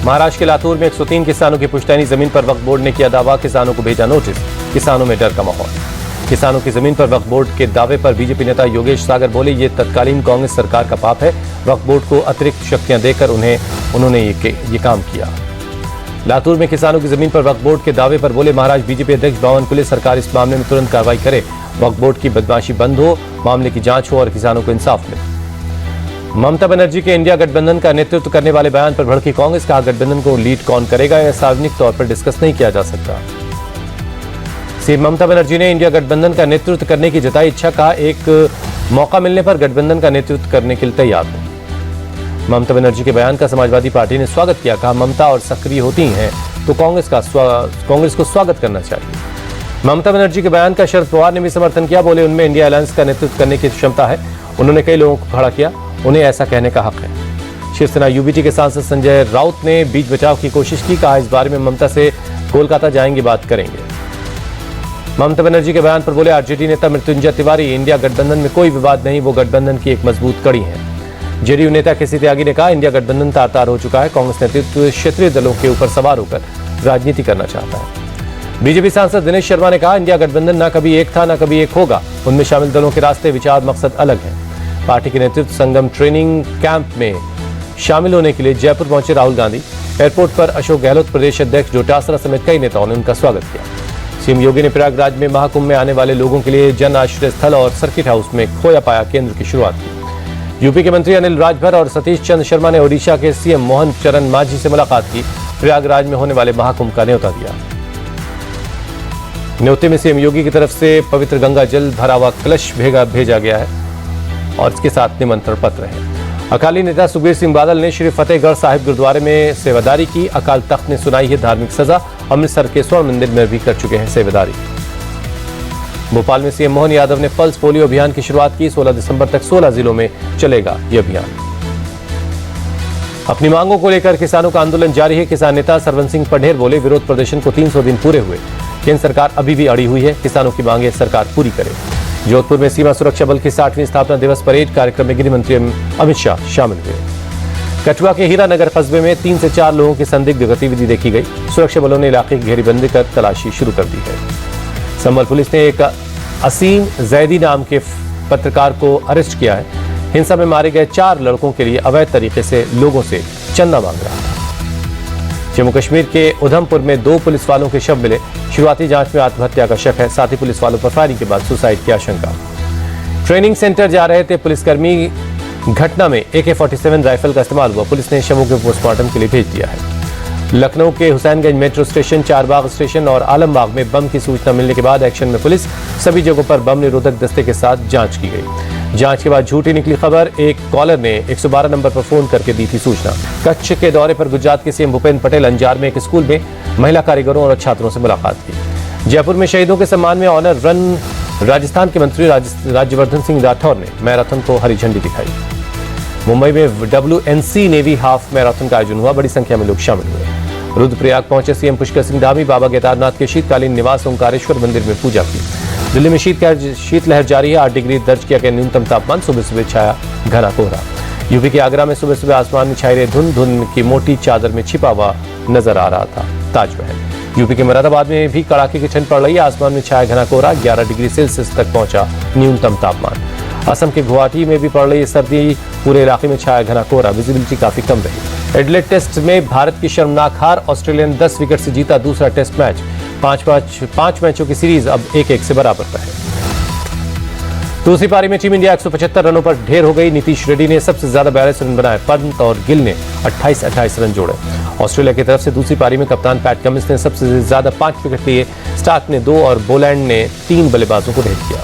महाराष्ट्र के लातूर में 103 किसानों की पुश्तैनी जमीन पर वक्फ बोर्ड ने किया दावा, किसानों को भेजा नोटिस। किसानों में डर का माहौल। किसानों की जमीन पर वक्फ बोर्ड के दावे पर बीजेपी नेता योगेश सागर बोले, ये तत्कालीन कांग्रेस सरकार का पाप है। वक्फ बोर्ड को अतिरिक्त शक्तियां देकर उन्होंने ये काम किया। लातूर में किसानों की जमीन पर वक्फ बोर्ड के दावे पर बोले महाराष्ट्र बीजेपी अध्यक्ष बावनकुले, सरकार इस मामले में तुरंत कार्रवाई करे, वक्फ बोर्ड की बदमाशी बंद हो, मामले की जांच हो और किसानों को इंसाफ मिले। ममता बनर्जी के इंडिया गठबंधन का नेतृत्व करने वाले बयान पर भड़की कांग्रेस, कहा गठबंधन को लीड कौन करेगा यह सार्वजनिक तौर पर डिस्कस नहीं किया जा सकता। सीएम ममता बनर्जी ने इंडिया गठबंधन का नेतृत्व करने की जताई इच्छा, कहा एक मौका मिलने पर गठबंधन का नेतृत्व करने के लिए तैयार हूं। ममता बनर्जी के बयान का समाजवादी पार्टी ने स्वागत किया, कहा ममता और सक्रिय होती हैं तो कांग्रेस को स्वागत करना चाहिए। ममता बनर्जी के बयान का शरद पवार ने भी समर्थन किया, बोले उनमें इंडिया अलायंस का नेतृत्व करने की क्षमता है, उन्होंने कई लोगों को खड़ा किया, उन्हें ऐसा कहने का हक है। शिवसेना यूबीटी के सांसद संजय राउत ने बीच बचाव की कोशिश की, कहा इस बारे में ममता से कोलकाता जाएंगे, बात करेंगे। ममता बनर्जी के बयान पर बोले आरजेडी नेता मृत्युंजय तिवारी, इंडिया गठबंधन में कोई विवाद नहीं, वो गठबंधन की एक मजबूत कड़ी है। जेडीयू नेता केसी त्यागी ने कहा इंडिया गठबंधन तार-तार हो चुका है, कांग्रेस नेतृत्व क्षेत्रीय दलों के ऊपर सवार होकर राजनीति करना चाहता है। बीजेपी सांसद दिनेश शर्मा ने कहा इंडिया गठबंधन न कभी एक था न कभी एक होगा, उनमें शामिल दलों के रास्ते, विचार, मकसद अलग है। पार्टी के नेतृत्व संगम ट्रेनिंग कैंप में शामिल होने के लिए जयपुर पहुंचे राहुल गांधी। एयरपोर्ट पर अशोक गहलोत, प्रदेश अध्यक्ष डोटासरा समेत कई नेताओं ने उनका स्वागत किया। सीएम योगी ने प्रयागराज में महाकुंभ में आने वाले लोगों के लिए जन आश्रय स्थल और सर्किट हाउस में खोया पाया केंद्र की शुरुआत की। यूपी के मंत्री अनिल राजभर और सतीश चंद्र शर्मा ने ओडिशा के सीएम मोहन चरण मांझी से मुलाकात की, प्रयागराज में होने वाले महाकुंभ का न्योता दिया। न्योते में सीएम योगी की तरफ से पवित्र गंगा जल भरा हुआ कलश भेजा गया है और इसके साथ निमंत्रण पत्र है। अकाली नेता सुखबीर सिंह बादल ने श्री फतेहगढ़ साहिब गुरुद्वारे में सेवादारी की, अकाल तख्त ने सुनाई है धार्मिक सजा, अमृतसर के स्वर्ण मंदिर में भी कर चुके हैं सेवादारी। भोपाल में सीएम मोहन यादव ने पल्स पोलियो अभियान की शुरुआत की, 16 दिसंबर तक 16 जिलों में चलेगा यह अभियान। अपनी मांगों को लेकर किसानों का आंदोलन जारी है। किसान नेता सरवन सिंह पढ़ेर बोले विरोध प्रदर्शन को 300 दिन पूरे हुए, केंद्र सरकार अभी भी अड़ी हुई है, किसानों की मांगे सरकार पूरी करे। जोधपुर में सीमा सुरक्षा बल की 60वीं स्थापना दिवस परेड कार्यक्रम में गृह मंत्री अमित शाह शामिल हुए। कठुआ के हीरानगर कस्बे में 3 से 4 लोगों की संदिग्ध गतिविधि देखी गई, सुरक्षा बलों ने इलाके की घेरेबंदी कर तलाशी शुरू कर दी है। संभल पुलिस ने एक असीम जैदी नाम के पत्रकार को अरेस्ट किया है, हिंसा में मारे गए 4 लड़कों के लिए अवैध तरीके से लोगों से चंदा मांग रहा था। जम्मू कश्मीर के उधमपुर में 2 पुलिस वालों के शव मिले, शुरुआती जांच में आत्महत्या का शक है, साथ ही पुलिस वालों पर फायरिंग के बाद सुसाइड की आशंका। ट्रेनिंग सेंटर जा रहे थे पुलिसकर्मी, घटना में AK-47 राइफल का इस्तेमाल हुआ, पुलिस ने शवों को पोस्टमार्टम के लिए भेज दिया है। लखनऊ के Husainganj metro station, Charbagh station और आलमबाग में बम की सूचना मिलने के बाद एक्शन में पुलिस, सभी जगहों पर बम निरोधक दस्ते के साथ जांच की गई। जांच के बाद झूठी निकली खबर, एक कॉलर ने 112 नंबर पर फोन करके दी थी सूचना। कच्छ के दौरे पर गुजरात के सीएम भूपेंद्र पटेल अंजार में एक स्कूल में महिला कारीगरों और छात्रों से मुलाकात की। जयपुर में शहीदों के सम्मान में ऑनर रन, राजस्थान के मंत्री राज्यवर्धन सिंह राठौर ने मैराथन को हरी झंडी दिखाई। मुंबई में WNC नेवी हाफ मैराथन का आयोजन हुआ, बड़ी संख्या में लोग शामिल हुए। रुद्रप्रयाग पहुंचे सीएम पुष्कर सिंह धामी, बाबा केदारनाथ के शीतकालीन निवास ओंकारेश्वर मंदिर में पूजा की। दिल्ली में शीतलहर जारी है, 8 डिग्री दर्ज किया गया न्यूनतम तापमान, सुबह सुबह छाया घना कोहरा। यूपी के आगरा में सुबह सुबह आसमान में छाई रही धुंध की मोटी चादर में छिपा हुआ नजर आ रहा था ताजमहल। यूपी के मुरादाबाद में भी कड़ाके की ठंड पड़ रही है, आसमान में छाया घना कोहरा, 11 डिग्री सेल्सियस तक पहुंचा न्यूनतम तापमान। असम के गुवाहाटी में भी पड़ रही है सर्दी, पूरे इलाके में छाया घना कोहरा, विजिबिलिटी काफी कम रही। एडिलेड टेस्ट में भारत की शर्मनाक हार, ऑस्ट्रेलिया ने 10 विकेट से जीता दूसरा टेस्ट मैच। 5 मैचों की सीरीज अब 1-1 से बराबर पर है। दूसरी पारी में टीम इंडिया 175 रनों पर ढेर हो गई, नीतीश रेड्डी ने सबसे ज्यादा 42 रन बनाए, पंत और गिल ने 28-28 रन जोड़े। ऑस्ट्रेलिया की तरफ से दूसरी पारी में कप्तान पैट कमिंस ने सबसे ज्यादा 5 विकेट लिए, स्टार्क ने 2 और बोलैंड ने 3 बल्लेबाजों को ढेर किया।